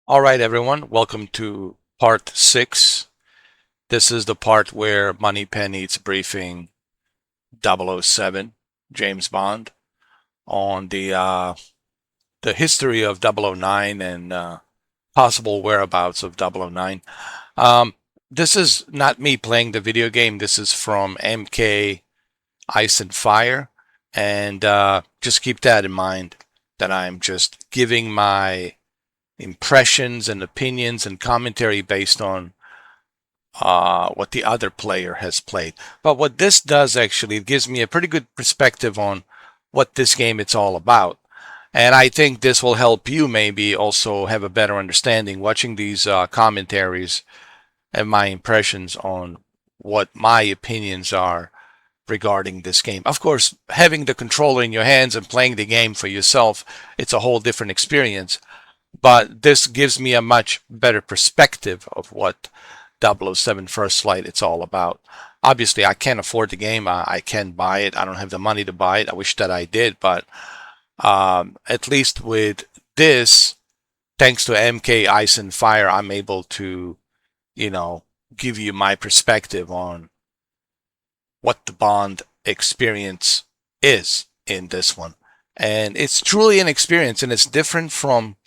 All right, everyone, welcome to part 6. This is the part where Moneypenny is briefing 007, James Bond, on the history of 009 and possible whereabouts of 009. This is not me playing the video game. This is from MK Ice and Fire, and just keep that in mind that I'm just giving my impressions and opinions and commentary based on what the other player has played. But what this does actually, it gives me a pretty good perspective on what this game it's all about. And I think this will help you maybe also have a better understanding watching these commentaries and my impressions on what my opinions are regarding this game. Of course, having the controller in your hands and playing the game for yourself, it's a whole different experience. But this gives me a much better perspective of what 007 First Flight it's all about. Obviously, I can't afford the game. I can't buy it. I don't have the money to buy it. I wish that I did, but at least with this, thanks to MK Ice and Fire, I'm able to, give you my perspective on what the Bond experience is in this one. And it's truly an experience, and it's different from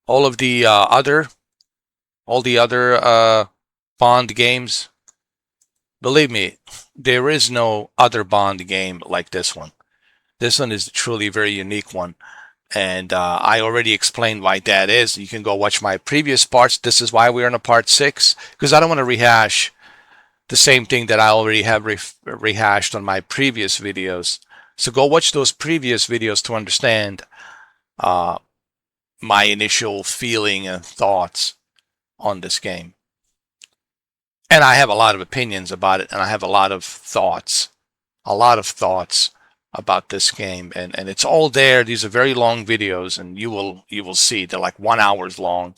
all of the other Bond games. Believe me, there is no other Bond game like this one. This one is truly a very unique one. And I already explained why that is. You can go watch my previous parts. This is why we're in a part 6, because I don't want to rehash the same thing that I already have rehashed on my previous videos. So go watch those previous videos to understand my initial feeling and thoughts on this game. And I have a lot of opinions about it, and I have a lot of thoughts about this game, and it's all there. These are very long videos, and you will see they're like 1 hour long,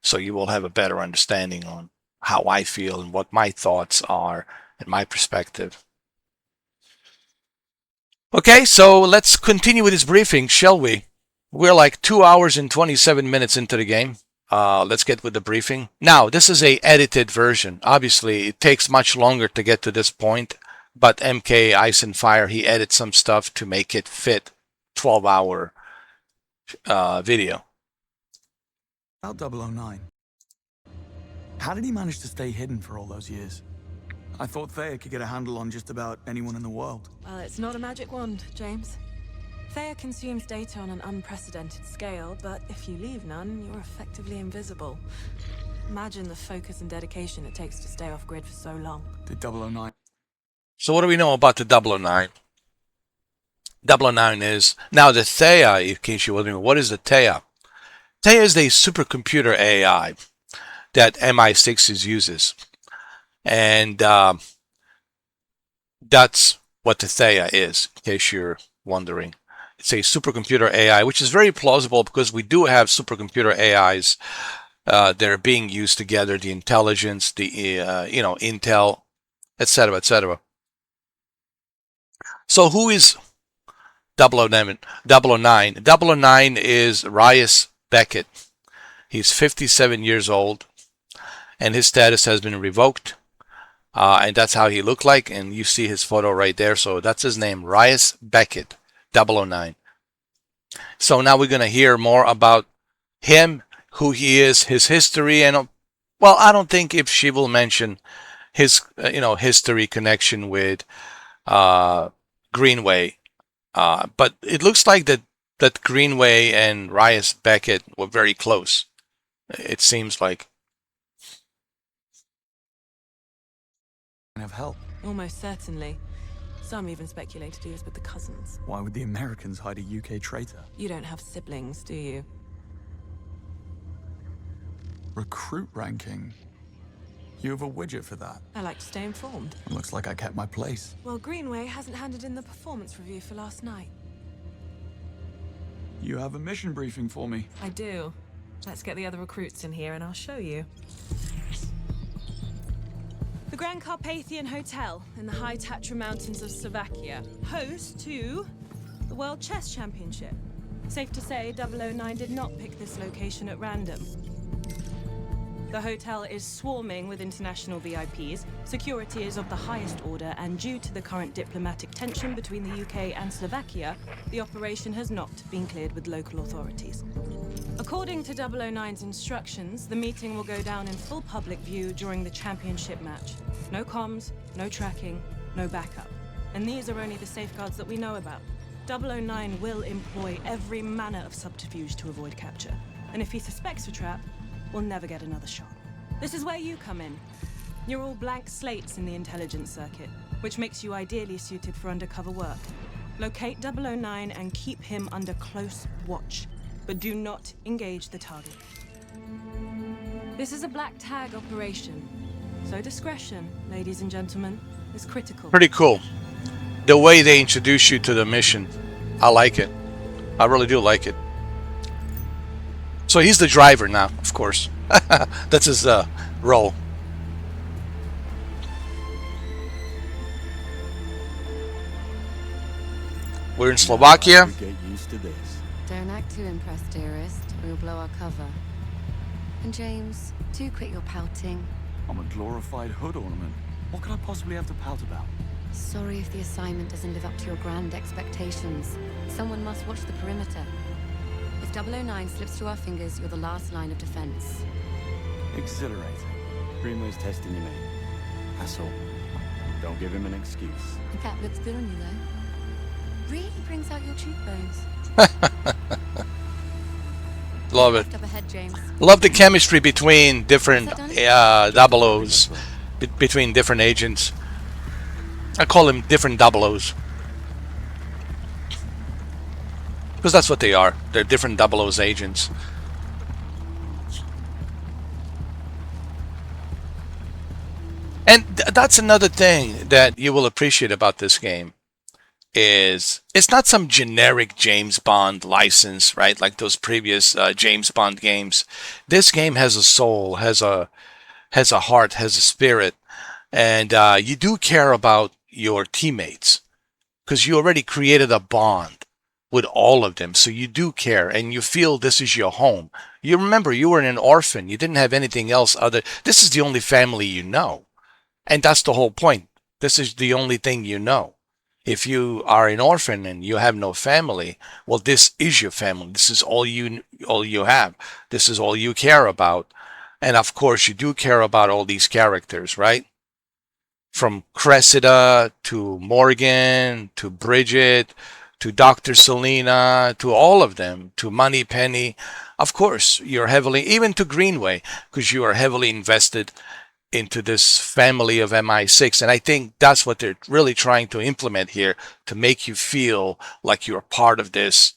so you will have a better understanding on how I feel and what my thoughts are and my perspective. Okay, so let's continue with this briefing, shall we? We're like 2 hours and 27 minutes into the game. Let's get with the briefing. Now, this is a edited version. Obviously, it takes much longer to get to this point, but MK Ice and Fire, he edits some stuff to make it fit 12-hour video. About 009. How did he manage to stay hidden for all those years? I thought Thayer could get a handle on just about anyone in the world. Well, it's not a magic wand, James. Thayer consumes data on an unprecedented scale, but if you leave none, you're effectively invisible. Imagine the focus and dedication it takes to stay off-grid for so long. Did 009... So what do we know about the 009? 009 is... Now the Thayer, in case you're wondering, what is the Thayer? Thayer is a supercomputer AI that MI6 uses. And that's what the Thayer is, in case you're wondering. It's a supercomputer AI, which is very plausible because we do have supercomputer AIs that are being used together, the intelligence, the Intel, etc., etc. So who is 009? 009 is Reyes Beckett. He's 57 years old, and his status has been revoked. And that's how he looked like, and you see his photo right there. So that's his name, Reyes Beckett, 009. So now we're going to hear more about him, who he is, his history, and well, I don't think if she will mention his history connection with Greenway, but it looks like that Greenway and Reyes Beckett were very close. It seems like. Of help. Almost certainly. Some even speculated he was with the cousins. Why would the Americans hide a UK traitor? You don't have siblings, do you? Recruit ranking. You have a widget for that. I like to stay informed. It looks like I kept my place. Well, Greenway hasn't handed in the performance review for last night. You have a mission briefing for me. I do. Let's get the other recruits in here and I'll show you. The Grand Carpathian Hotel in the high Tatra Mountains of Slovakia, host to the World Chess Championship. Safe to say 009 did not pick this location at random. The hotel is swarming with international VIPs, security is of the highest order, and due to the current diplomatic tension between the UK and Slovakia, the operation has not been cleared with local authorities. According to 009's instructions, the meeting will go down in full public view during the championship match. No comms, no tracking, no backup. And these are only the safeguards that we know about. 009 will employ every manner of subterfuge to avoid capture. And if he suspects a trap, we'll never get another shot. This is where you come in. You're all blank slates in the intelligence circuit, which makes you ideally suited for undercover work. Locate 009 and keep him under close watch, but do not engage the target. This is a black tag operation, so discretion, ladies and gentlemen, is critical. Pretty cool. The way they introduce you to the mission, I like it. I really do like it. So he's the driver now, of course. That's his role. We're in Slovakia. Get used to this. Don't act too impressed, dearest. We'll blow our cover. And James, do quit your pouting. I'm a glorified hood ornament. What could I possibly have to pout about? Sorry if the assignment doesn't live up to your grand expectations. Someone must watch the perimeter. If 009 slips through our fingers, you're the last line of defense. Exhilarating. Greenway's testing you, mate. That's all. Don't give him an excuse. That looks good on you, though. Really brings out your cheekbones. Love it. Lift up ahead, James. Love the chemistry between different double O's, between different agents. I call them different double O's. Because that's what they are. They're different double O's agents. And that's another thing that you will appreciate about this game. Is it's not some generic James Bond license, right? Like those previous James Bond games. This game has a soul, has a heart, has a spirit, and you do care about your teammates because you already created a bond with all of them. So you do care, and you feel this is your home. You remember you were an orphan. You didn't have anything else other. This is the only family you know, and that's the whole point. This is the only thing you know. If you are an orphan and you have no family, well, this is your family. This is all you have. This is all you care about. And of course, you do care about all these characters, right? From Cressida to Morgan to Bridget to Dr. Selena to all of them to Moneypenny. Of course, you're heavily, even to Greenway, because you are heavily invested into this family of MI6. And I think that's what they're really trying to implement here, to make you feel like you're part of this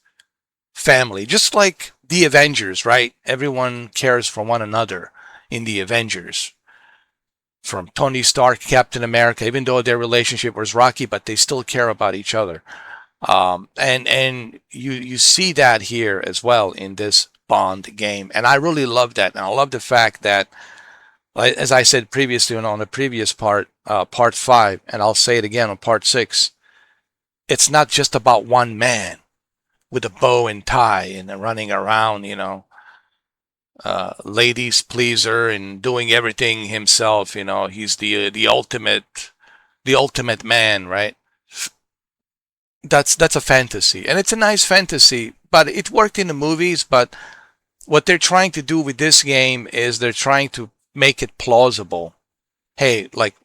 family. Just like the Avengers, right? Everyone cares for one another in the Avengers. From Tony Stark, Captain America, even though their relationship was rocky, but they still care about each other. And you see that here as well in this Bond game. And I really love that. And I love the fact that, as I said previously on the previous part, part 5, and I'll say it again on part 6, it's not just about one man with a bow and tie and running around, ladies pleaser and doing everything himself. He's the ultimate man, right? That's a fantasy, and it's a nice fantasy, but it worked in the movies. But what they're trying to do with this game is they're trying to make it plausible. Hey, like,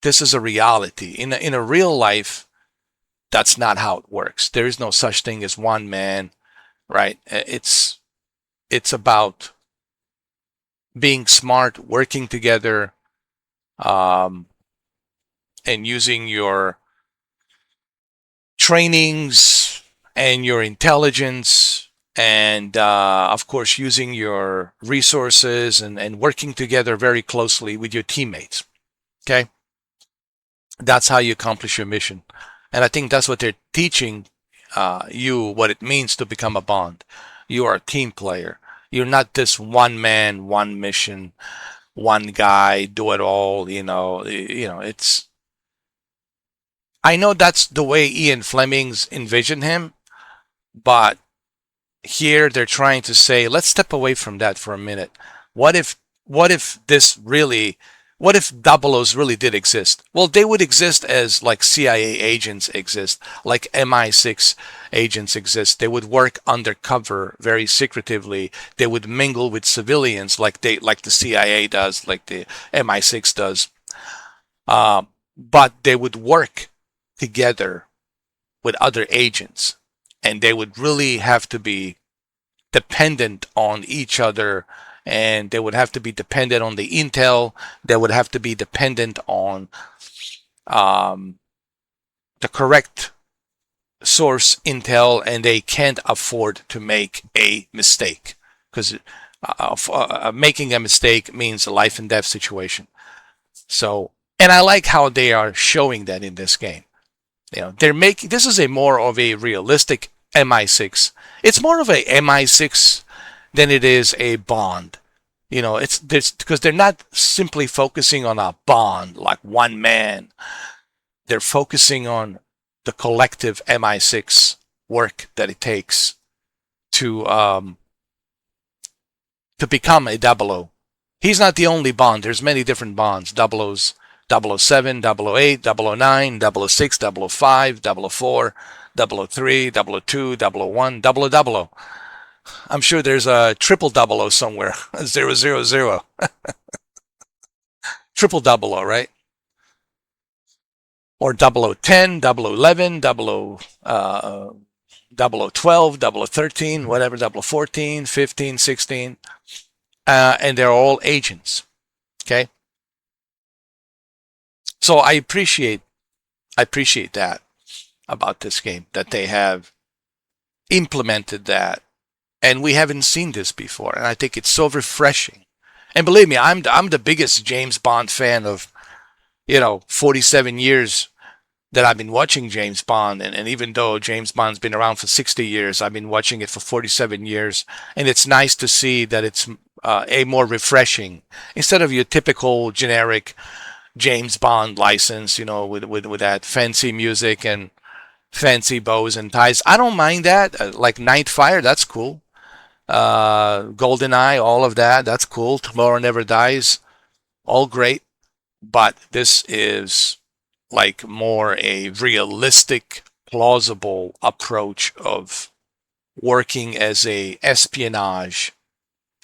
this is a reality. In a real life, that's not how it works. There is no such thing as one man, right? It's about being smart, working together, and using your trainings and your intelligence, and of course using your resources and working together very closely with your teammates. Okay, that's how you accomplish your mission. And I think that's what they're teaching you, what it means to become a Bond. You are a team player. You're not this one man, one mission, one guy, do it all. It's, I know that's the way Ian Fleming's envisioned him, but here they're trying to say, let's step away from that for a minute. What if this really, what if double O's really did exist? Well, they would exist as like CIA agents exist, like MI6 agents exist. They would work undercover very secretively. They would mingle with civilians like the CIA does, like the MI6 does. But they would work together with other agents, and they would really have to be dependent on each other, and they would have to be dependent on the intel. They would have to be dependent on the correct source intel, and they can't afford to make a mistake, because making a mistake means a life and death situation. So, and I like how they are showing that in this game. You know, they're making, this is a more of a realistic MI6. It's more of a MI6 than it is a Bond. You know, it's because they're not simply focusing on a Bond like one man. They're focusing on the collective MI6 work that it takes to become a 00. He's not the only Bond. There's many different Bonds. 00's 007, 008, 009, 006, 005, 004, 003, 002, 001, 000. I'm sure there's a triple 00 somewhere. 000. Triple 00, right? Or 0010, 011, 0012, 0013, whatever, 014, 15, 16. And they're all agents. Okay? So I appreciate that about this game, that they have implemented that, and we haven't seen this before, and I think it's so refreshing. And believe me, I'm the biggest James Bond fan of, 47 years that I've been watching James Bond, and even though James Bond's been around for 60 years, I've been watching it for 47 years, and it's nice to see that it's a more refreshing, instead of your typical generic James Bond license, with that fancy music and fancy bows and ties. I don't mind that. Like Nightfire, that's cool. GoldenEye, all of that, that's cool. Tomorrow Never Dies, all great. But this is like more a realistic, plausible approach of working as a espionage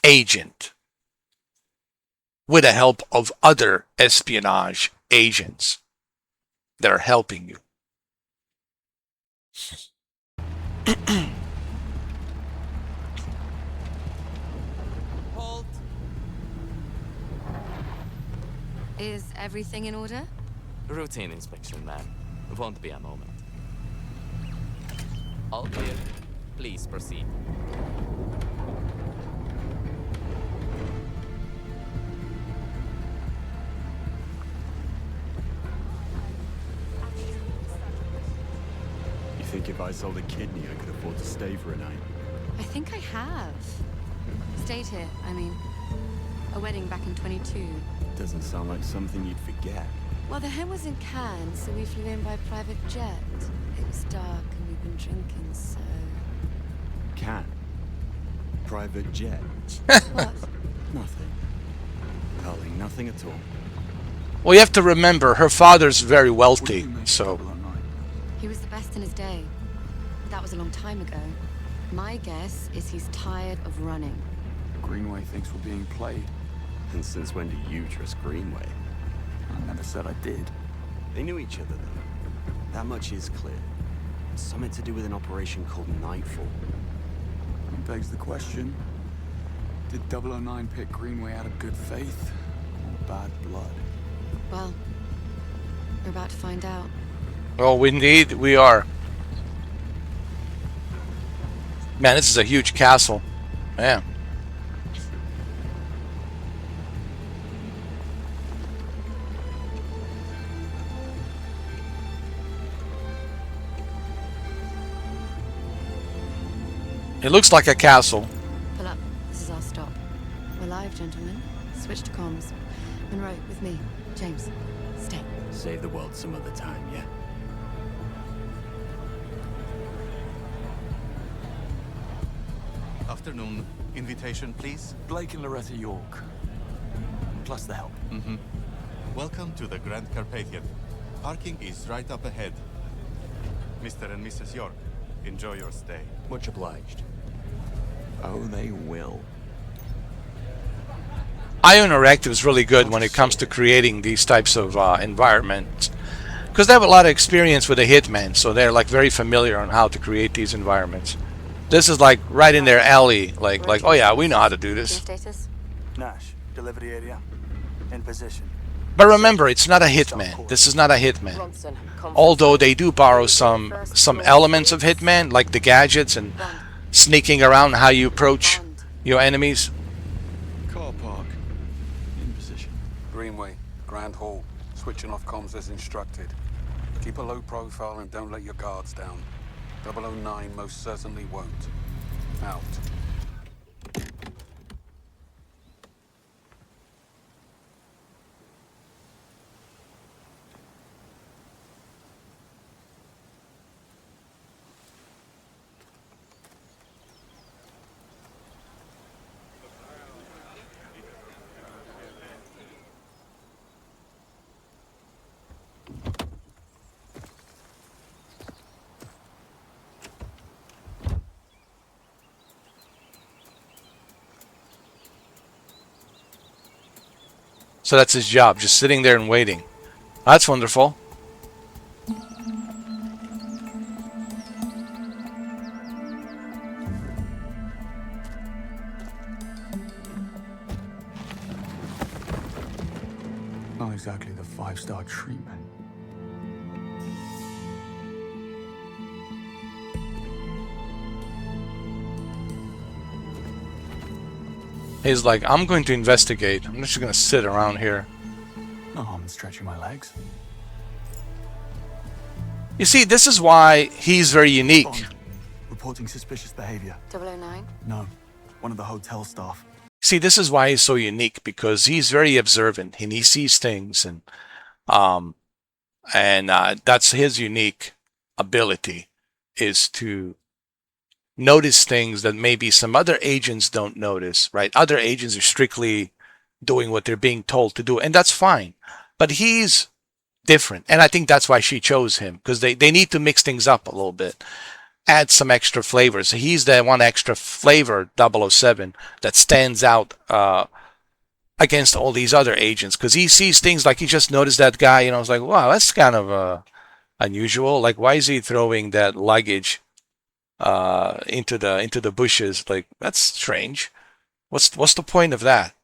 agent with the help of other espionage agents that are helping you. Halt. Is everything in order? Routine inspection, ma'am. Won't be a moment. All clear. Please proceed. You think if I sold a kidney, I could afford to stay for a night? I think I have. Stayed here, I mean. A wedding back in 22. Doesn't sound like something you'd forget. Well, the hen was in Cannes, so we flew in by private jet. It was dark and we'd been drinking, so... Can? Private jet? What? Nothing. Darling, nothing at all. Well, you have to remember, her father's very What do wealthy, you make of so... 009? He was the best in his day. That was a long time ago. My guess is he's tired of running. Greenway thinks we're being played. And since when do you trust Greenway? I never said I did. They knew each other, though. That much is clear. Something to do with an operation called Nightfall. It begs the question, did 009 pick Greenway out of good faith or bad blood? Well, we're about to find out. Well, indeed, we are. Man, this is a huge castle. Man. It looks like a castle. Pull up. This is our stop. We're live, gentlemen. Switch to comms. Monroe, with me. James, stay. Save the world some other time, yeah? Afternoon. Invitation, please. Blake and Loretta York. Plus the help. Welcome to the Grand Carpathian. Parking is right up ahead. Mr. and Mrs. York, enjoy your stay. Much obliged. Oh, they will. Io Interactive is really good when it comes to creating these types of environments, because they have a lot of experience with a hitman, so they're like very familiar on how to create these environments. This is like right in their alley, like oh yeah, we know how to do this. Status? Nash, delivery area. In position. But remember, it's not a hitman. This is not a hitman. Bronson, Although they do borrow some elements of hitman, like the gadgets and sneaking around, how you approach your enemies. Car park. In position. Greenway, Grand Hall. Switching off comms as instructed. Keep a low profile and don't let your guards down. 009 most certainly won't. Out. So that's his job, just sitting there and waiting. That's wonderful. Not exactly the 5-star treatment. He's like, I'm going to investigate. I'm not just going to sit around here. No harm in stretching my legs. You see, this is why he's very unique. Bond, reporting suspicious behavior. 009? No, one of the hotel staff. See, this is why he's so unique, because he's very observant and he sees things, and that's his unique ability, is to notice things that maybe some other agents don't notice, right? Other agents are strictly doing what they're being told to do, and that's fine. But he's different, and I think that's why she chose him, because they need to mix things up a little bit, add some extra flavors. So he's the one extra flavor, 007, that stands out against all these other agents, because he sees things like he just noticed that guy, you know, it's like, wow, that's kind of unusual. Like, why is he throwing that luggage into the bushes? Like, that's strange. What's the point of that?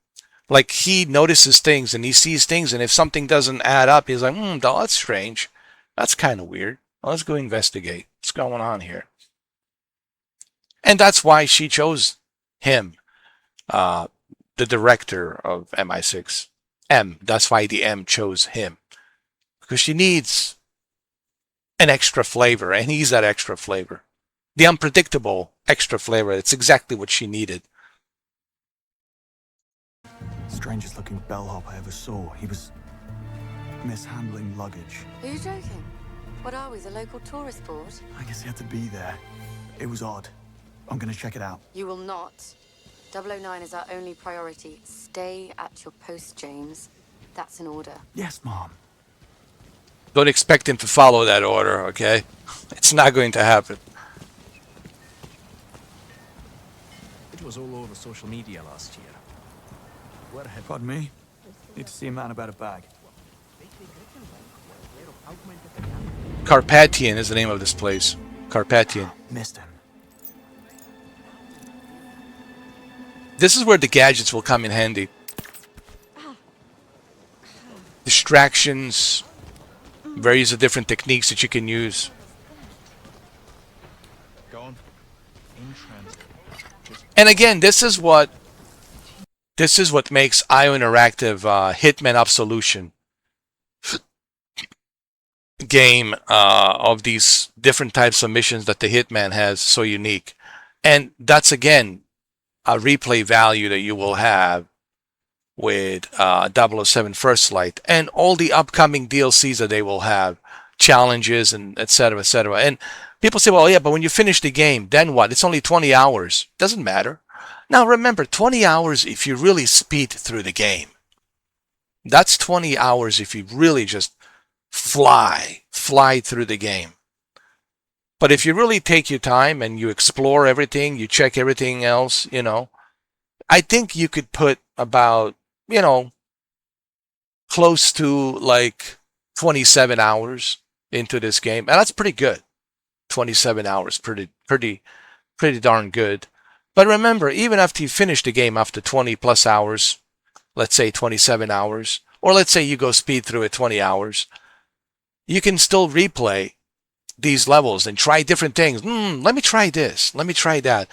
Like, he notices things and he sees things, and if something doesn't add up, he's like, that's strange. That's kind of weird. Well, let's go investigate. What's going on here? And that's why she chose him, the director of MI6. That's why the M chose him, because she needs an extra flavor, and he's that extra flavor. The unpredictable extra flavor. It's exactly what she needed. Strangest looking bellhop I ever saw. He was mishandling luggage. Are you joking? What are we, the local tourist board? I guess he had to be there. It was odd. I'm gonna check it out. You will not. 009 is our only priority. Stay at your post, James. That's an order. Yes, Mom. Don't expect him to follow that order, okay? It's not going to happen. It was all over social media last year. Where had Pardon me? Need to see a man about a bag. Carpathian is the name of this place. Carpathian. Missed him. This is where the gadgets will come in handy. Distractions, various different techniques that you can use. gone? In transit. And again, this is what makes IO Interactive Hitman Absolution game of these different types of missions that the Hitman has so unique. And that's again a replay value that you will have with 007 First Light and all the upcoming DLCs that they will have, challenges and etc. etc. And people say, well, yeah, but when you finish the game, then what? It's only 20 hours. Doesn't matter. Now remember, 20 hours if you really speed through the game. That's 20 hours if you really just fly through the game. But if you really take your time and you explore everything, you check everything else, I think you could put about, close to like 27 hours into this game. And that's pretty good. 27 hours, pretty darn good. But remember, even after you finish the game after 20 plus hours, let's say 27 hours, or let's say you go speed through it 20 hours, you can still replay these levels and try different things. Let me try this. Let me try that.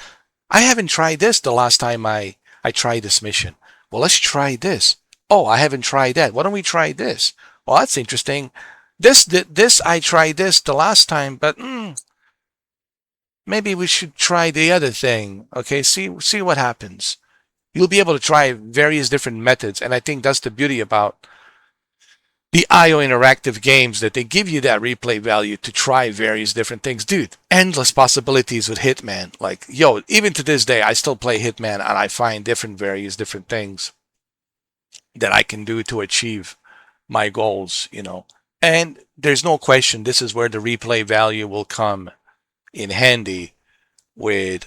I haven't tried this the last time I tried this mission. Well, let's try this. Oh, I haven't tried that. Why don't we try this? Well, that's interesting. This I tried this the last time, but maybe we should try the other thing. Okay, see what happens. You'll be able to try various different methods, and I think that's the beauty about the IO interactive games, that they give you that replay value to try various different things. Dude, endless possibilities with Hitman. Like, even to this day, I still play Hitman, and I find various different things that I can do to achieve my goals, And there's no question, this is where the replay value will come in handy with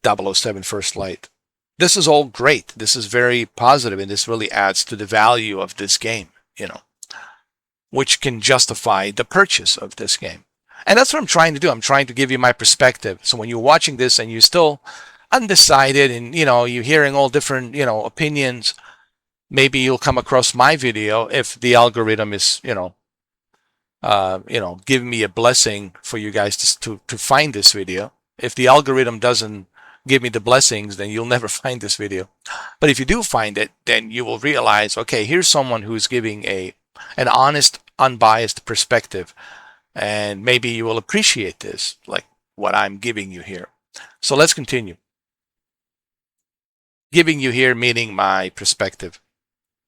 007 First Light. This is all great. This is very positive, and this really adds to the value of this game, which can justify the purchase of this game. And that's what I'm trying to do. I'm trying to give you my perspective. So when you're watching this and you're still undecided and, you're hearing all different, opinions, maybe you'll come across my video if the algorithm is, giving me a blessing for you guys to find this video. If the algorithm doesn't give me the blessings, then you'll never find this video. But if you do find it, then you will realize, okay, here's someone who's giving an honest, unbiased perspective. And maybe you will appreciate this, like what I'm giving you here. So let's continue. Giving you here meaning my perspective.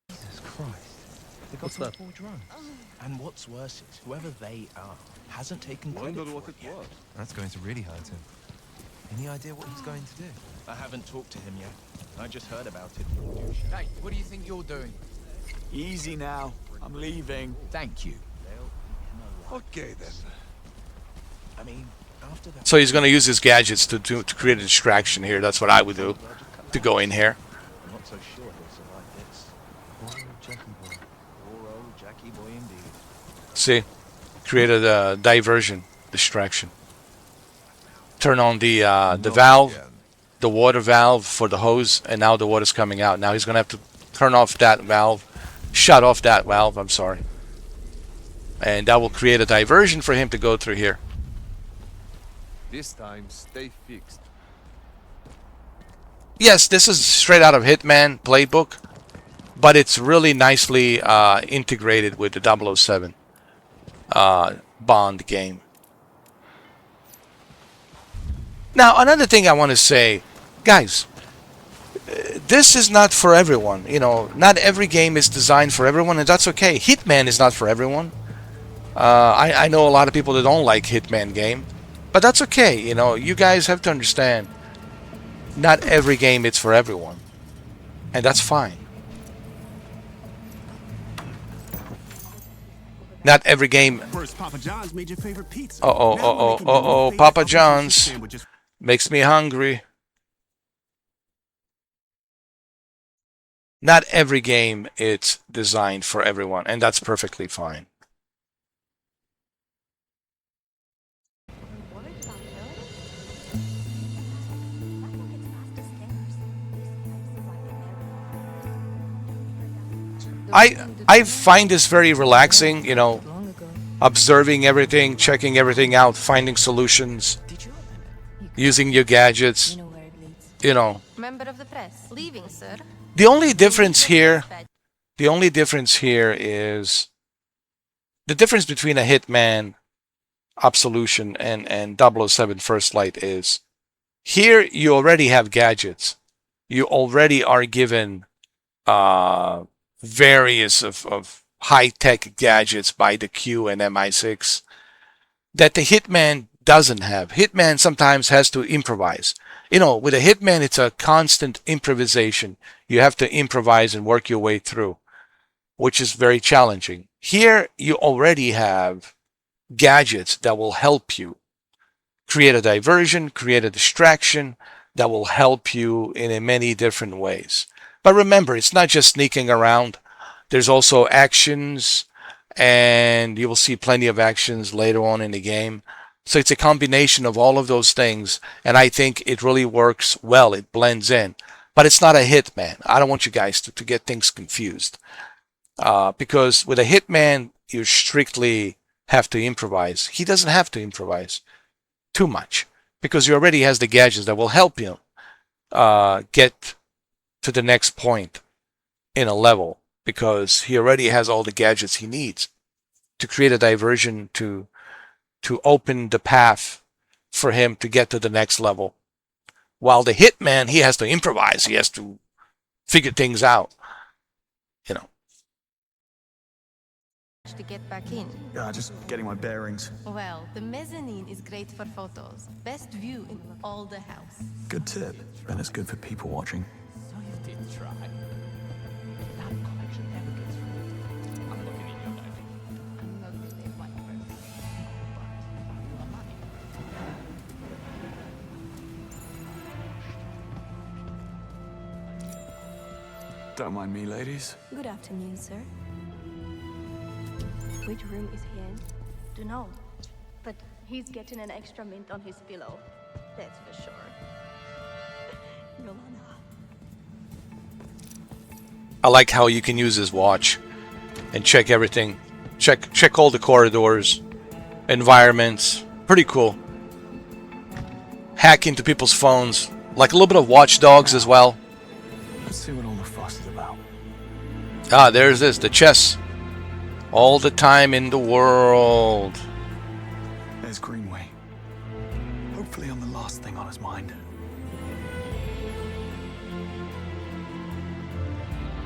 Jesus Christ. They've got some poor drunk. And what's worse is, whoever they are hasn't taken credit for it yet. That's going to really hurt him. Any idea what he's going to do? I haven't talked to him yet. I just heard about it. Hey, what do you think you're doing? Easy now. I'm leaving. Thank you. Okay, then. I mean, after that... So he's going to use his gadgets to create a distraction here. That's what I would do, to go in here. I'm not so sure he'll survive this. Poor old Jackie boy. Poor old Jackie boy indeed. See? Created a diversion, distraction. Turn on the valve, the water valve for the hose, and now the water's coming out. Now he's going to have to turn off that valve, shut off that valve, I'm sorry. And that will create a diversion for him to go through here. This time, stay fixed. Yes, this is straight out of Hitman playbook, but it's really nicely integrated with the 007 Bond game. Now, another thing I want to say, guys, this is not for everyone. Not every game is designed for everyone, and that's okay. Hitman is not for everyone. I know a lot of people that don't like Hitman game, but that's okay. You guys have to understand, not every game is for everyone, and that's fine. Not every game. First, Papa John's made your favorite pizza. Papa John's makes me hungry. Not every game is designed for everyone, and that's perfectly fine. I find this very relaxing, observing everything, checking everything out, finding solutions, using your gadgets, Member of the press. Leaving, sir. The only difference here is the difference between a Hitman Absolution and 007 First Light is here you already have gadgets. You already are given various of high-tech gadgets by the Q and MI6 that the Hitman doesn't have. Hitman sometimes has to improvise. You know, with a hitman, it's a constant improvisation. You have to improvise and work your way through, which is very challenging. Here, you already have gadgets that will help you create a diversion, create a distraction that will help you in many different ways. But remember, it's not just sneaking around. There's also actions, and you will see plenty of actions later on in the game. So it's a combination of all of those things, and I think it really works well. It blends in. But it's not a hitman. I don't want you guys to get things confused. Because with a hitman, you strictly have to improvise. He doesn't have to improvise too much because he already has the gadgets that will help him get to the next point in a level, because he already has all the gadgets he needs to create a diversion, to open the path for him to get to the next level. While the hitman, he has to improvise. He has to figure things out. You know. To get back in. Just getting my bearings. Well, the mezzanine is great for photos. Best view in all the house. Good tip. And it's good for people watching. So you did try. That collection never gets through. I'm looking in your diary. I'm not really a white person. Don't mind me, ladies. Good afternoon, sir. Which room is he in? Don't know, but he's getting an extra mint on his pillow. That's for sure. Romana. I like how you can use his watch and check everything. Check all the corridors, environments. Pretty cool. Hack into people's phones. Like a little bit of Watch Dogs as well. Let's see what all the fuss is about. Ah, there's this, the chess. All the time in the world. There's Greenway. Hopefully I'm the last thing on his mind.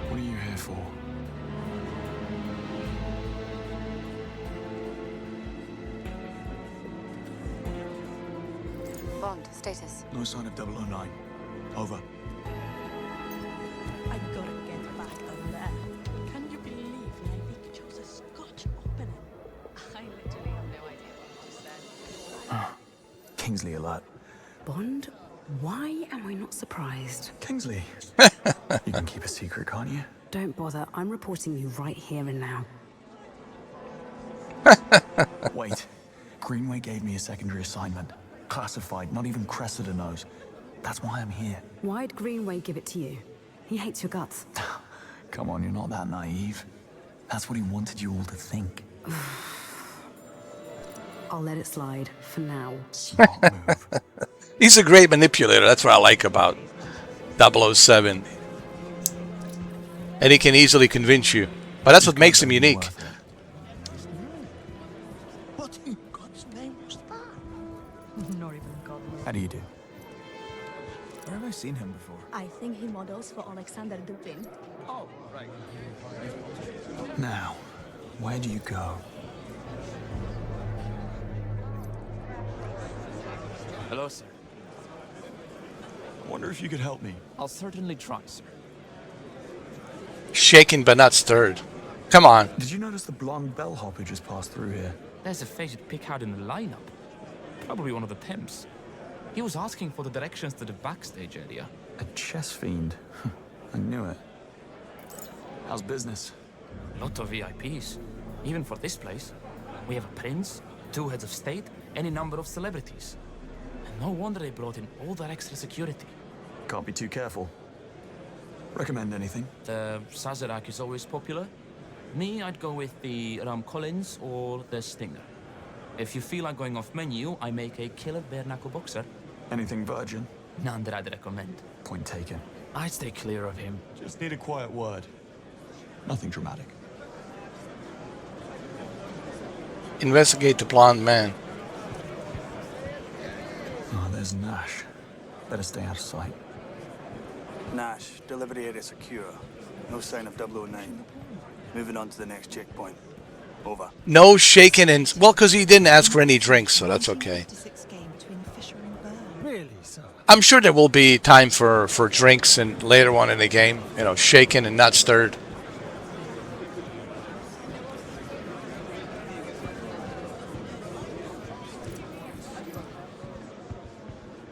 What are you here for? Bond, status. No sign of 009. Over. I gotta get back over there. Can you believe Navy chose a Scotch opening? I literally have no idea what you said. Kingsley alert. Bond, why am I not surprised? Kingsley. You can keep a secret, can't you? Don't bother. I'm reporting you right here and now. Wait. Greenway gave me a secondary assignment. Classified, not even Cressida knows. That's why I'm here. Why'd Greenway give it to you? He hates your guts. Come on, you're not that naive. That's what he wanted you all to think. I'll let it slide for now. Smart move. He's a great manipulator. That's what I like about 007. And he can easily convince you. But that's what makes him unique. What in God's name was that? Not even God knows. How do you do? Where have I seen him before? I think he models for Alexander Dupin. Oh, right. Now, where do you go? Hello, sir. I wonder if you could help me. I'll certainly try, sir. Shaken but not stirred. Come on. Did you notice the blonde bellhop who just passed through here? There's a faded pickard in the lineup. Probably one of the pimps. He was asking for the directions to the backstage area. A chess fiend. I knew it. How's business? Lot of VIPs. Even for this place. We have a prince, 2 heads of state, any number of celebrities. And no wonder they brought in all that extra security. Can't be too careful. Recommend anything? The Sazerac is always popular. Me, I'd go with the Ram Collins or the Stinger. If you feel like going off menu, I make a killer bare knuckle boxer. Anything virgin? None that I'd recommend. Point taken. I'd stay clear of him. Just need a quiet word. Nothing dramatic. Investigate the blonde man. Oh, there's Nash. Better stay out of sight. Nash, delivery area secure. No sign of 009. Moving on to the next checkpoint. Over. No shaking and... Well, because he didn't ask for any drinks, so that's okay. Really, sir? I'm sure there will be time for drinks and later on in the game. You know, shaken and not stirred.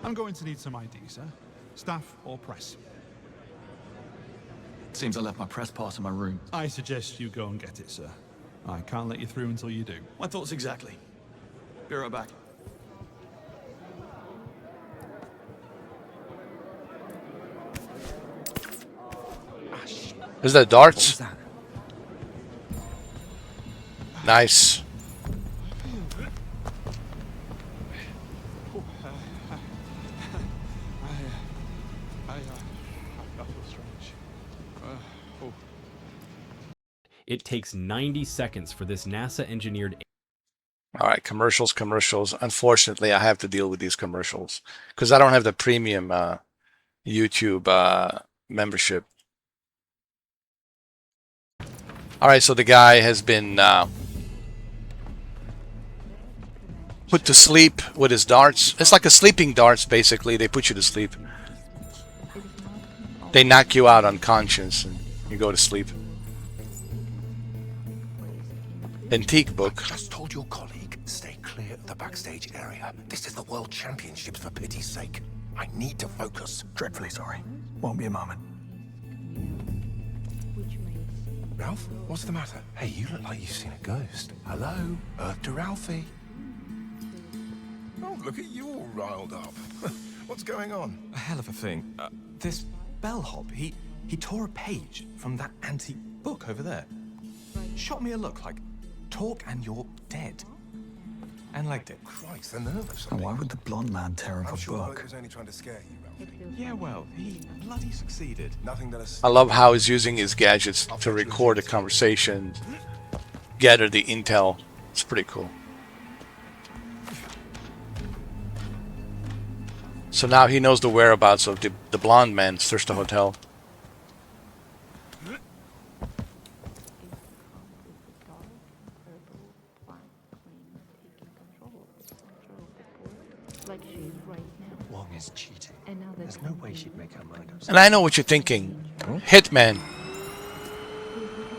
I'm going to need some ID, sir. Staff or press? Seems I left my press pass in my room. I suggest you go and get it, sir. I can't let you through until you do. My thoughts exactly. Be right back. Is that darts? Nice. I feel strange. It takes 90 seconds for this NASA-engineered... All right, commercials. Unfortunately, I have to deal with these commercials because I don't have the premium YouTube membership. All right, so the guy has been put to sleep with his darts. It's like a sleeping darts, basically. They put you to sleep. They knock you out unconscious and you go to sleep. Antique book. I just told your colleague, stay clear of the backstage area. This is the World Championships, for pity's sake. I need to focus. Dreadfully sorry. Won't be a moment. Ralph, what's the matter? Hey, you look like you've seen a ghost. Hello? Earth to Ralphie. Oh, look at you all riled up. What's going on? A hell of a thing. This bellhop, he tore a page from that antique book over there. Shot me a look like, talk and you're dead. And liked it. Christ, the nerve of And something. why would the blonde man tear up I'm a sure book? he was only trying to scare you, Ralphie. Yeah, well, he bloody succeeded. Nothing that I love how he's using his gadgets to record a conversation, gather the intel. It's pretty cool. So now he knows the whereabouts of the blonde man searched the hotel. Wong is cheating. There's no way she'd make her mind up. And I know what you're thinking. Hitman.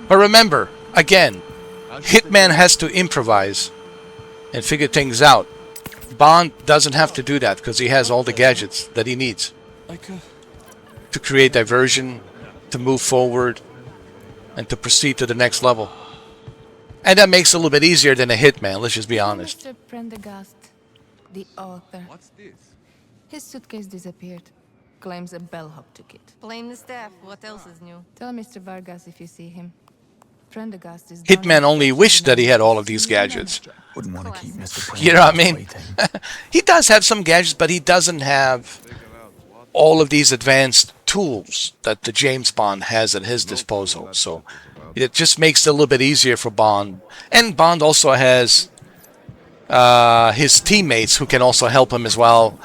But remember, again, Hitman has to improvise and figure things out. Bond doesn't have to do that because he has all the gadgets that he needs to create diversion, to move forward, and to proceed to the next level. And that makes it a little bit easier than a Hitman, let's just be honest. Mr. Prendergast, the author. What's this? His suitcase disappeared. Claims a bellhop took it. Blame the staff. What else is new? Tell Mr. Vargas if you see him. Prendergast is Hitman only wished that he had all of these gadgets. Wouldn't want to keep Mr. You know what I mean? He does have some gadgets, but he doesn't have all of these advanced tools that the James Bond has at his disposal. So it just makes it a little bit easier for Bond. And Bond also has his teammates who can also help him as well.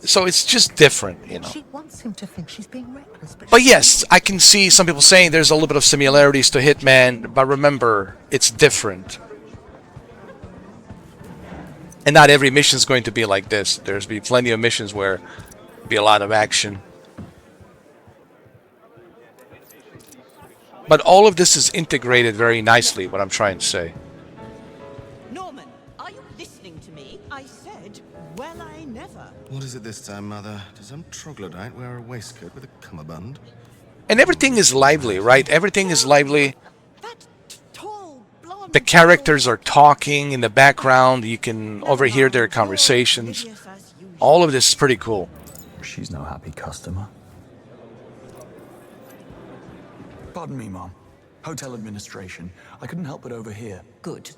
So it's just different, you know. She wants him to think she's being reckless, But yes, I can see some people saying there's a little bit of similarities to Hitman, but remember, it's different. And not every mission is going to be like this. There's be plenty of missions where there'll be a lot of action. But all of this is integrated very nicely, what I'm trying to say. Norman, are you listening to me? I said, well, I never. What is it this time, Mother? Does some troglodyte wear a waistcoat with a cummerbund? And everything is lively, right? Everything is lively. The characters are talking in the background. You can overhear their conversations. All of this is pretty cool. She's no happy customer. Pardon me, Mom. Hotel administration. I couldn't help but overhear. Good.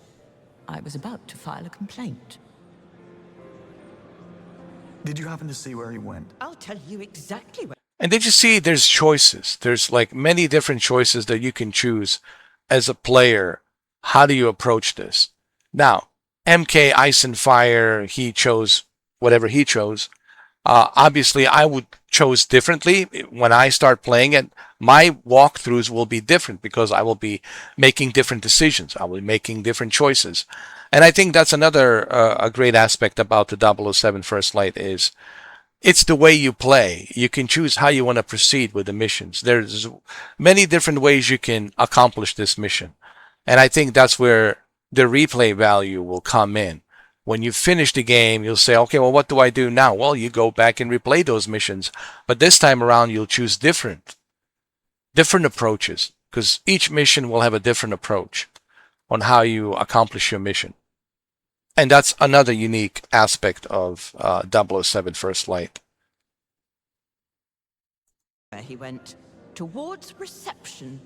I was about to file a complaint. Did you happen to see where he went? I'll tell you exactly where. And did you see there's choices? There's like many different choices that you can choose as a player. How do you approach this? Now, MkiceandFire, he chose whatever he chose. Obviously, I would chose differently. When I start playing it, my walkthroughs will be different because I will be making different decisions. I will be making different choices. And I think that's another a great aspect about the 007 First Light is it's the way you play. You can choose how you want to proceed with the missions. There's many different ways you can accomplish this mission. And I think that's where the replay value will come in. When you finish the game, you'll say, okay, well, what do I do now? Well, you go back and replay those missions. But this time around, you'll choose different approaches because each mission will have a different approach on how you accomplish your mission. And that's another unique aspect of 007 First Light. Where he went. Towards reception.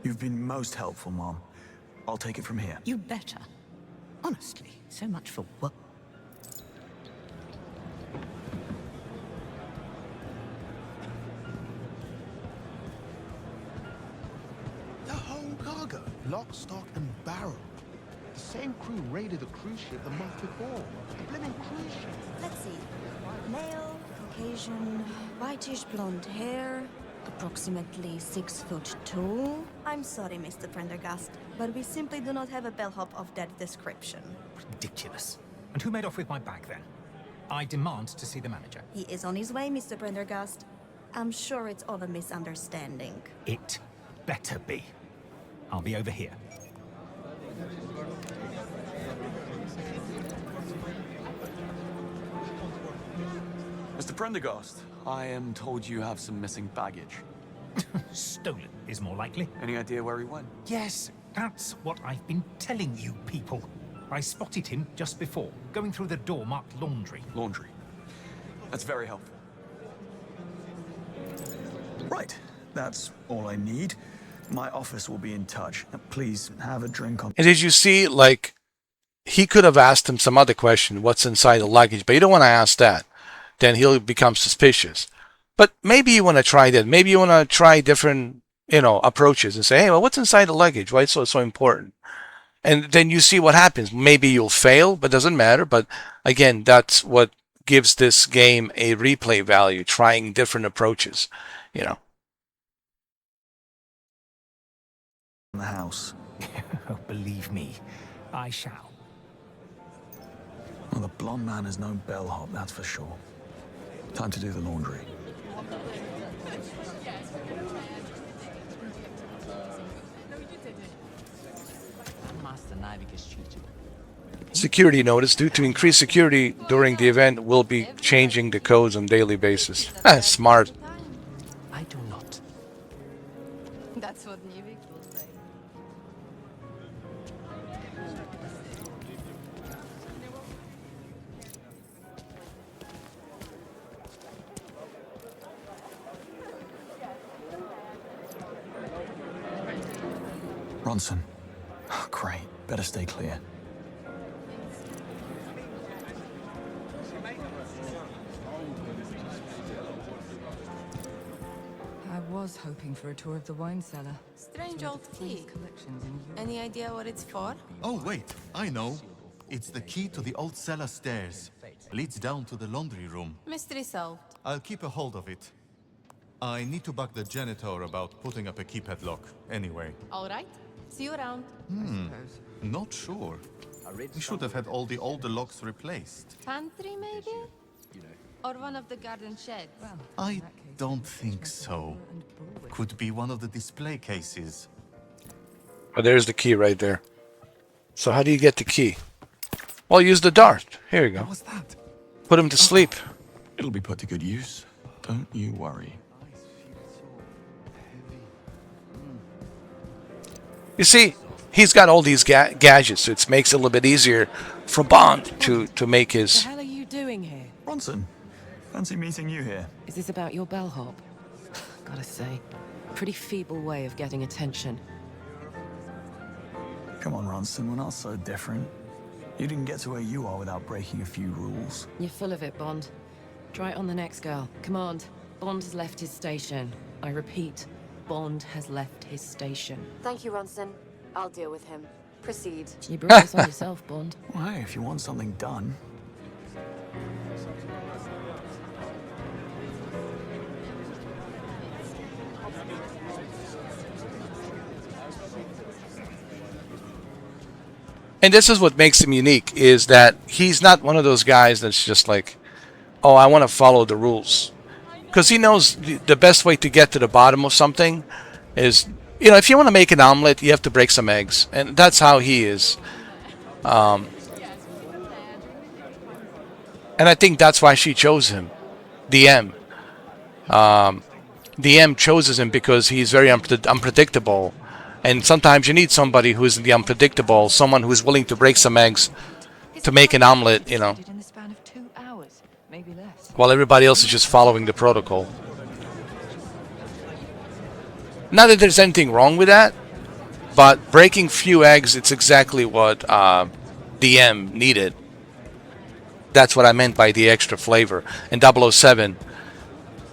You've been most helpful, Mom. I'll take it from here. You better. Honestly, so much for what? The whole cargo, lock, stock, and barrel. The same crew raided the cruise ship the month before. A blimmin' cruise ship. Let's see. Male, Caucasian, whitish blonde hair, approximately 6'2". I'm sorry, Mr. Prendergast, but we simply do not have a bellhop of that description. Ridiculous. And who made off with my bag then? I demand to see the manager. He is on his way, Mr. Prendergast. I'm sure it's all a misunderstanding. It better be. I'll be over here. Mr. Prendergast, I am told you have some missing baggage. Stolen is more likely. Any idea where he went? Yes, that's what I've been telling you people. I spotted him just before, going through the door marked laundry. Laundry. That's very helpful. Right, that's all I need. My office will be in touch. Please have a drink on... And did you see, like, he could have asked him some other question, what's inside the luggage, but you don't want to ask that. Then he'll become suspicious. But maybe you want to try that. Maybe you want to try different, approaches and say, hey, well, what's inside the luggage? Why it's so important? And then you see what happens. Maybe you'll fail, but doesn't matter. But again, that's what gives this game a replay value, trying different approaches, In the house. Oh, believe me, I shall. Well, the blonde man is no bellhop, that's for sure. Time to do the laundry. Security notice. Due to increased security during the event, we'll be changing the codes on a daily basis. Smart. I do not. That's what Nivik will say. Ronson. Oh, great. Better stay clear. I was hoping for a tour of the wine cellar. Strange old key. Any idea what it's for? Oh, wait, I know. It's the key to the old cellar stairs. Leads down to the laundry room. Mystery solved. I'll keep a hold of it. I need to bug the janitor about putting up a keypad lock, anyway. All right. See you around. Not sure. We should have had all the older locks replaced. Pantry, maybe? Or one of the garden sheds? I don't think so. Could be one of the display cases. Oh, there's the key right there. So how do you get the key? Well, use the dart. Here you go. What was that? Put him to sleep. It'll be put to good use. Don't you worry. You see, he's got all these gadgets, so it makes it a little bit easier for Bond to make his... What the hell are you doing here? Ronson, fancy meeting you here. Is this about your bellhop? Gotta say, pretty feeble way of getting attention. Come on, Ronson, we're not so different. You didn't get to where you are without breaking a few rules. You're full of it, Bond. Try it on the next girl. Command, Bond has left his station. I repeat, Bond has left his station. Thank you, Ronson. I'll deal with him. Proceed. You brought this on yourself, Bond. Well, hey, if you want something done. And this is what makes him unique, is that he's not one of those guys that's just like, oh, I want to follow the rules. Because he knows the best way to get to the bottom of something is, if you want to make an omelet, you have to break some eggs. And that's how he is. And I think that's why she chose him, DM. DM chooses him because he's very unpredictable. And sometimes you need somebody who's the unpredictable, someone who's willing to break some eggs to make an omelet, while everybody else is just following the protocol. Not that there's anything wrong with that, but breaking few eggs, it's exactly what DM needed. That's what I meant by the extra flavor. And 007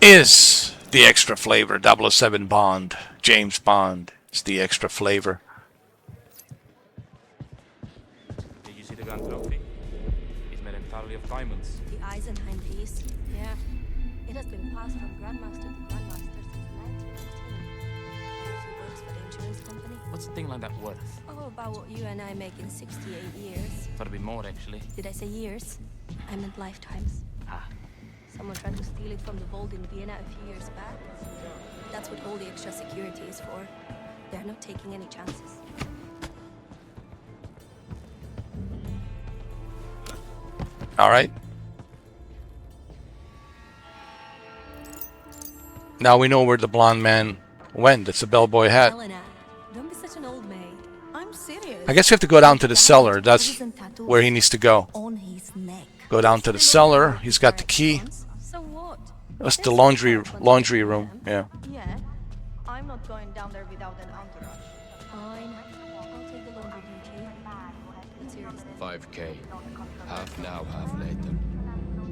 is the extra flavor. 007 Bond, James Bond, is the extra flavor. Did you see the gun trophy? It's made entirely of diamonds. The Eisenheim piece, yeah. It has been passed from grandmaster to grandmaster since 1918. She works for the insurance company. What's a thing like that worth? Oh, about what you and I make in 68 years. Thought it'd be more, actually. Did I say years? I meant lifetimes. Ah. Someone tried to steal it from the vault in Vienna a few years back. That's what all the extra security is for. They're not taking any chances. All right. Now we know where the blonde man went. It's a bellboy hat. Helena, don't be such an old maid. I'm serious. I guess we have to go down to the cellar. That's where he needs to go. On his neck. Go down to the cellar. He's got the key. So what? That's the laundry room. Yeah. Yeah. I'm not going down there without an entourage. Fine. I'll take the laundry duty. But seriously. 5K. Half now, half later.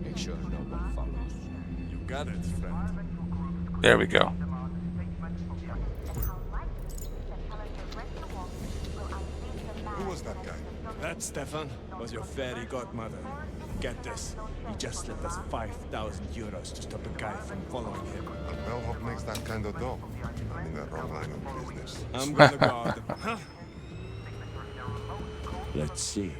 Make sure no one follows. You got it, friend. There we go. Who was that guy? That, Stefan, was your fairy godmother. Get this. He just slipped us 5,000 euros to stop a guy from following him. A bellhop makes that kind of dough. I'm in the wrong line of business. I'm gonna guard them. Huh? Let's see.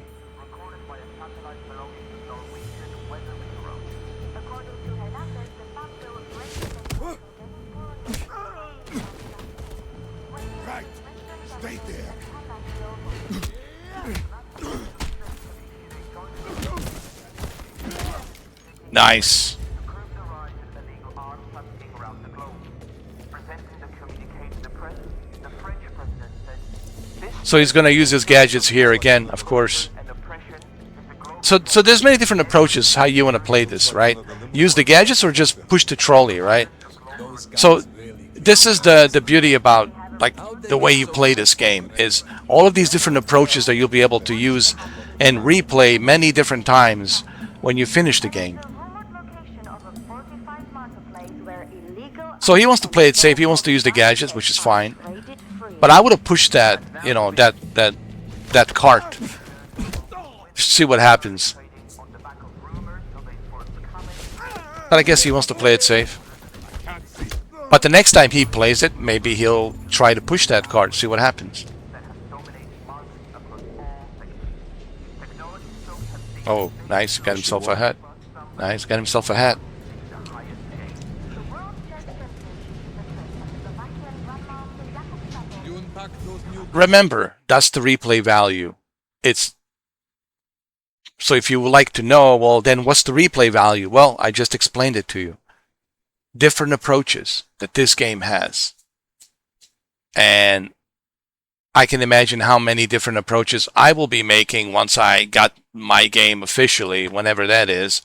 Right. Stay there. Nice. So he's going to use his gadgets here again, of course. So there's many different approaches how you want to play this, right? Use the gadgets or just push the trolley, right? So this is the beauty about like the way you play this game, is all of these different approaches that you'll be able to use and replay many different times when you finish the game. So he wants to play it safe. He wants to use the gadgets, which is fine. But I would have pushed that, that cart. See what happens. But I guess he wants to play it safe. But the next time he plays it, maybe he'll try to push that cart, see what happens. Oh, nice. Got himself a hat. Nice. Got himself a hat. Remember, that's the replay value. It's so if you would like to know, well, then what's the replay value? Well, I just explained it to you. Different approaches that this game has. And I can imagine how many different approaches I will be making once I got my game officially, whenever that is.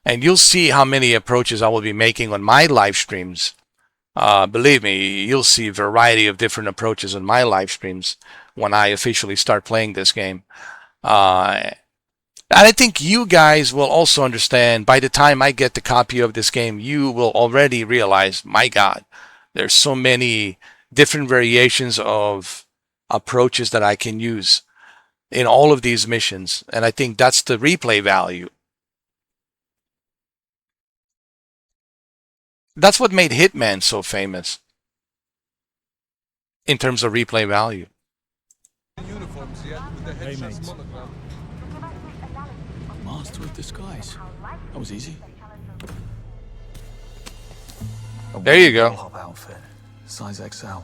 And you'll see how many approaches I will be making on my live streams. Believe me, you'll see a variety of different approaches on my live streams when I officially start playing this game. And I think you guys will also understand, by the time I get the copy of this game, you will already realize, my God, there's so many different variations of approaches that I can use in all of these missions. And I think that's the replay value. That's what made Hitman so famous. in terms of replay value. Uniforms yet with the headshot's monogram. Master of disguise. That was easy. There you go. Bellhop outfit, size XL.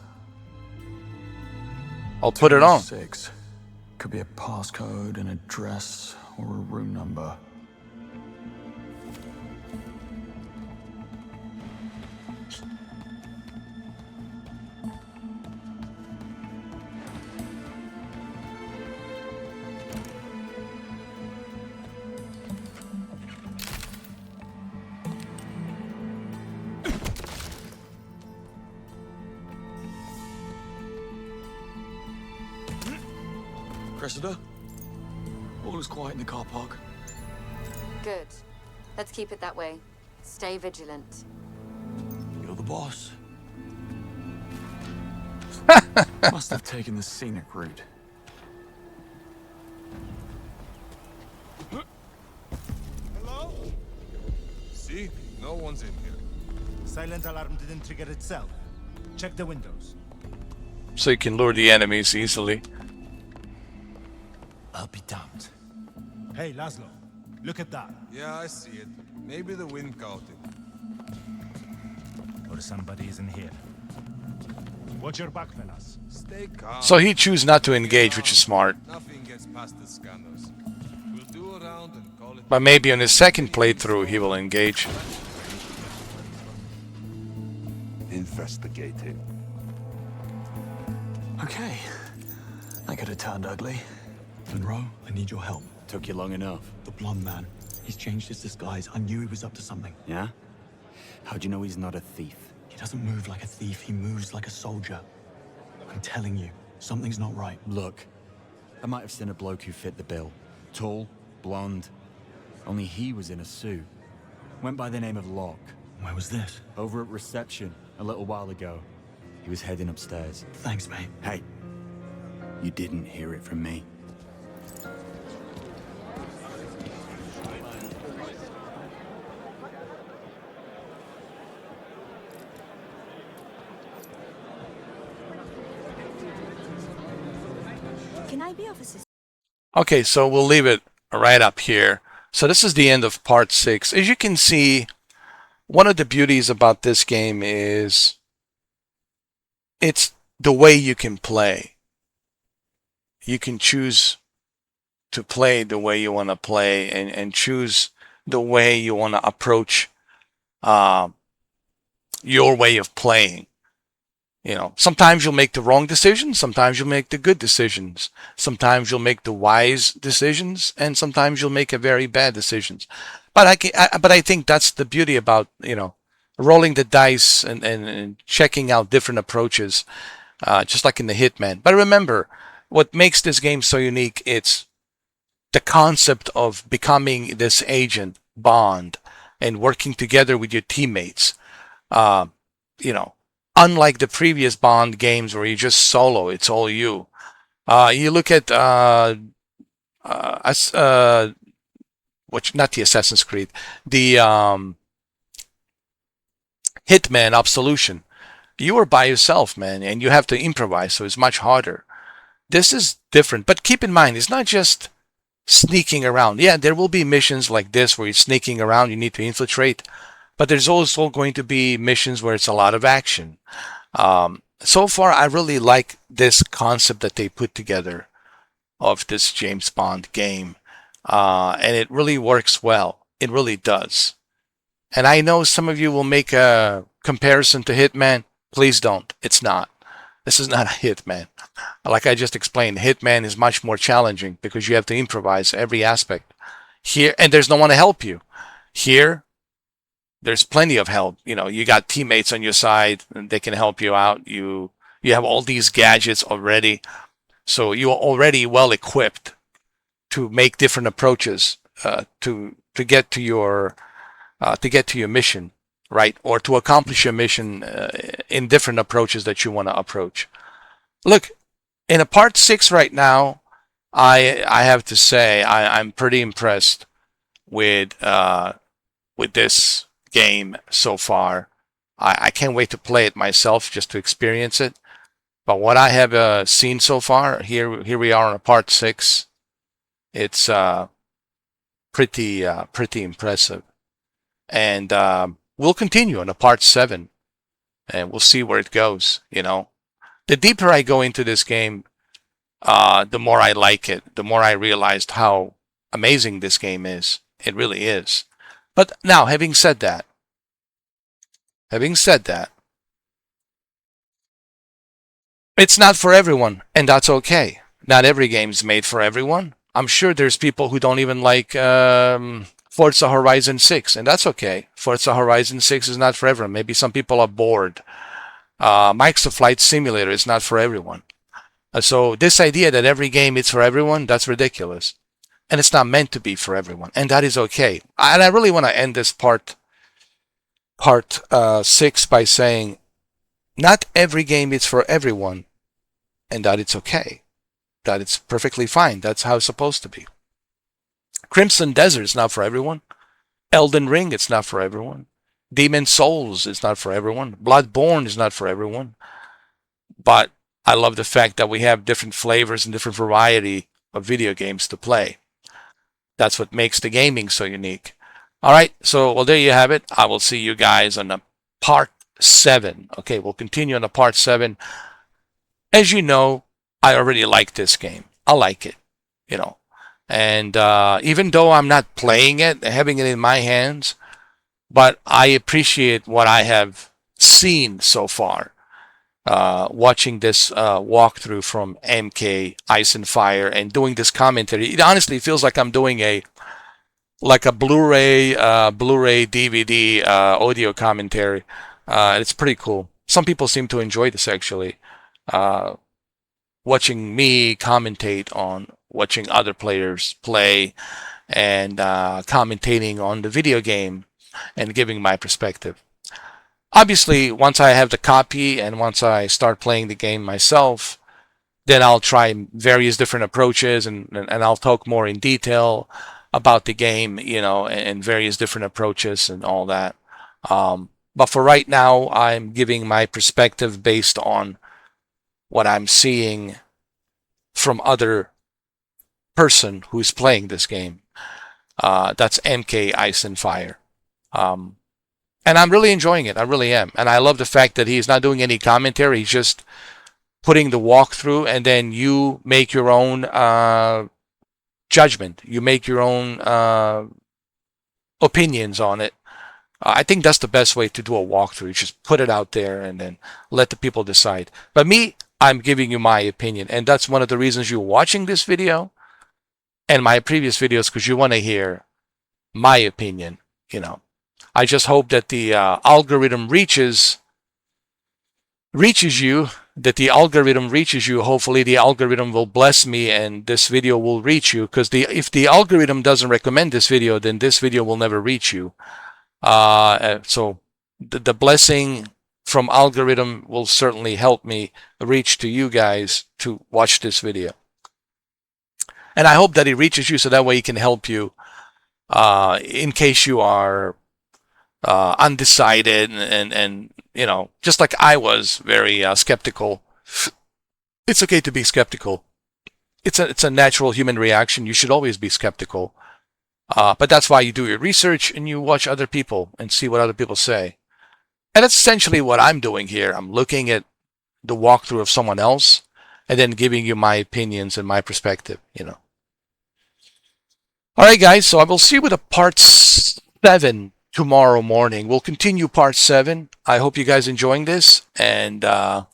I'll put it on. 6. Could be a passcode, an address, or a room number. Cressida? All is quiet in the car park. Good. Let's keep it that way. Stay vigilant. You're the boss. Must have taken the scenic route. Hello? See? No one's in here. Silent alarm didn't trigger itself. Check the windows. So you can lure the enemies easily. I'll be damned. Hey, Laszlo. Look at that. Yeah, I see it. Maybe the wind caught it. Or somebody isn't here. Watch your back, fellas. Stay calm. So he chose not to engage, which is smart. Nothing gets past the scanners. We'll do a round and call it. But maybe on his second playthrough he will engage. Investigating. Okay. That could have turned ugly. Monroe, I need your help. Took you long enough. The blonde man. He's changed his disguise. I knew he was up to something. Yeah? How'd you know he's not a thief? He doesn't move like a thief. He moves like a soldier. I'm telling you, something's not right. Look, I might have seen a bloke who fit the bill. Tall, blonde. Only he was in a suit. Went by the name of Locke. Where was this? Over at reception, a little while ago. He was heading upstairs. Thanks, mate. Hey, you didn't hear it from me. Can I be of assistance? Okay, so we'll leave it right up here. So this is the end of part 6. As you can see, one of the beauties about this game is it's the way you can play. You can choose to play the way you want to play and choose the way you want to approach your way of playing. You know, sometimes you'll make the wrong decisions, sometimes you'll make the good decisions, sometimes you'll make the wise decisions, and sometimes you'll make a very bad decisions. But I think that's the beauty about, you know, rolling the dice and checking out different approaches, just like in the Hitman. But remember, what makes this game so unique, it's the concept of becoming this agent, Bond, and working together with your teammates. You know, unlike the previous Bond games where you just solo, it's all you. You look at which, not the Assassin's Creed, the Hitman Absolution. You are by yourself, man, and you have to improvise, so it's much harder. This is different, but keep in mind, it's not just sneaking around. Yeah, there will be missions like this where you're sneaking around, you need to infiltrate, but there's also going to be missions where it's a lot of action. So far, I really like this concept that they put together of this James Bond game, and it really works well. It really does. And I know some of you will make a comparison to Hitman. Please don't. It's not. This is not a Hitman. Like I just explained, Hitman is much more challenging because you have to improvise every aspect. Here, and there's no one to help you. Here, there's plenty of help. You know, you got teammates on your side and they can help you out. You have all these gadgets already. So you are already well equipped to make different approaches to get to your mission, right? Or to accomplish your mission in different approaches that you want to approach. Look, in a part 6 right now, I have to say I'm pretty impressed with this game so far. I can't wait to play it myself just to experience it. But what I have seen so far, here we are on a part 6. It's pretty impressive, and we'll continue on a part 7, and we'll see where it goes. You know, the deeper I go into this game, the more I like it. The more I realized how amazing this game is. It really is. But now, having said that, it's not for everyone, and that's okay. Not every game's made for everyone. I'm sure there's people who don't even like Forza Horizon 6, and that's okay. Forza Horizon 6 is not for everyone. Maybe some people are bored. Mike's Flight Simulator is not for everyone. So this idea that every game is for everyone, that's ridiculous. And it's not meant to be for everyone, and that is okay. And I really want to end this part 6 by saying, not every game is for everyone, and that it's okay. That it's perfectly fine. That's how it's supposed to be. Crimson Desert is not for everyone. Elden Ring, it's not for everyone. Demon Souls is not for everyone. Bloodborne is not for everyone. But I love the fact that we have different flavors and different variety of video games to play. That's what makes the gaming so unique. All right, so well, there you have it. I will see you guys on the part 7. Okay, we'll continue on the part 7. As you know, I already like this game. I like it, you know. And even though I'm not playing it, having it in my hands, but I appreciate what I have seen so far. Watching this walkthrough from MkiceandFire and doing this commentary, it honestly feels like I'm doing a Blu-ray DVD audio commentary. It's pretty cool. Some people seem to enjoy this actually. Watching me commentate on watching other players play and commentating on the video game and giving my perspective. Obviously, once I have the copy and once I start playing the game myself, then I'll try various different approaches and I'll talk more in detail about the game, you know, and various different approaches and all that. But for right now, I'm giving my perspective based on what I'm seeing from other person who's playing this game. That's MkiceandFire. And I'm really enjoying it. I really am. And I love the fact that he's not doing any commentary. He's just putting the walkthrough, and then you make your own judgment. You make your own opinions on it. I think that's the best way to do a walkthrough. You just put it out there and then let the people decide. But me, I'm giving you my opinion. And that's one of the reasons you're watching this video and my previous videos, because you want to hear my opinion, you know. I just hope that the algorithm reaches you, Hopefully the algorithm will bless me and this video will reach you, because if the algorithm doesn't recommend this video, then this video will never reach you. So the blessing from algorithm will certainly help me reach to you guys to watch this video. And I hope that it reaches you so that way it can help you in case you are undecided and you know, just like I was very skeptical. It's okay to be skeptical. It's a natural human reaction. You should always be skeptical. But that's why you do your research and you watch other people and see what other people say. And that's essentially what I'm doing here. I'm looking at the walkthrough of someone else and then giving you my opinions and my perspective, you know. All right, guys, so I will see you with a part 7 tomorrow morning. We'll continue part 7. I hope you guys enjoying this, and I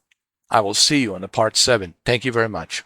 will see you on the part 7. Thank you very much.